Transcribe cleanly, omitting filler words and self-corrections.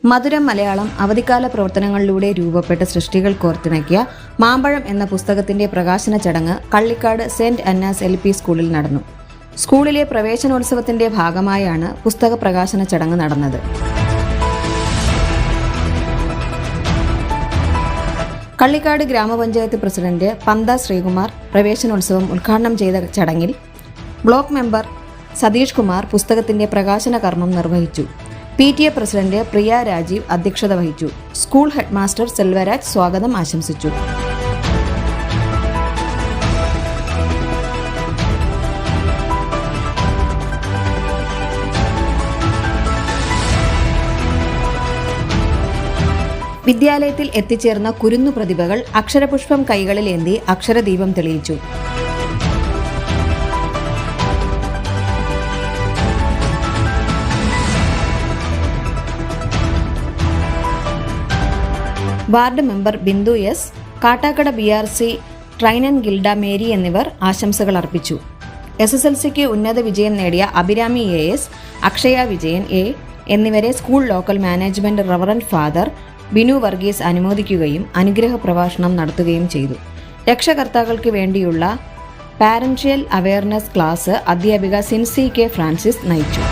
മധുരം മലയാളം അവധിക്കാല പ്രവർത്തനങ്ങളിലൂടെ രൂപപ്പെട്ട സൃഷ്ടികൾ കോർത്തിണക്കിയ മാമ്പഴം എന്ന പുസ്തകത്തിന്റെ പ്രകാശന ചടങ്ങ് കള്ളിക്കാട് സെന്റ് അന്നാസ് LP സ്കൂളിൽ നടന്നു. സ്കൂളിലെ പ്രവേശനോത്സവത്തിന്റെ ഭാഗമായാണ് പുസ്തക പ്രകാശന ചടങ്ങ് നടന്നത്. കള്ളിക്കാട് ഗ്രാമപഞ്ചായത്ത് പ്രസിഡന്റ് പന്ത ശ്രീകുമാർ പ്രവേശനോത്സവം ഉദ്ഘാടനം ചെയ്ത ചടങ്ങിൽ ബ്ലോക്ക് മെമ്പർ സതീഷ് കുമാർ പുസ്തകത്തിന്റെ പ്രകാശന കർമ്മം നിർവഹിച്ചു. PTA പ്രസിഡന്റ് പ്രിയ രാജീവ് അധ്യക്ഷത വഹിച്ചു. സ്കൂൾ ഹെഡ്മാസ്റ്റർ സെൽവരാജ് സ്വാഗതം ആശംസിച്ചു. വിദ്യാലയത്തിൽ എത്തിച്ചേർന്ന കുരുന്നു പ്രതിഭകൾ അക്ഷരപുഷ്പം കൈകളിലേന്തി അക്ഷരദീപം തെളിയിച്ചു. Ward member Bindu S, Kattakada BRC trainer Gilda Mary എന്നിവർ ആശംസകൾ അർപ്പിച്ചു. SSLCക്ക് ഉന്നത വിജയം നേടിയ അഭിരാമി AS, അക്ഷയ വിജയൻ A എന്നിവരെ school local management reverend father Binu Varghese അനുമോദിക്കുകയും അനുഗ്രഹ പ്രഭാഷണം നടത്തുകയും ചെയ്തു. രക്ഷകർത്താക്കൾക്ക് വേണ്ടിയുള്ള പാരന്റിയൽ അവയർനെസ് ക്ലാസ് അധ്യാപിക സിൻസി K ഫ്രാൻസിസ് നയിച്ചു.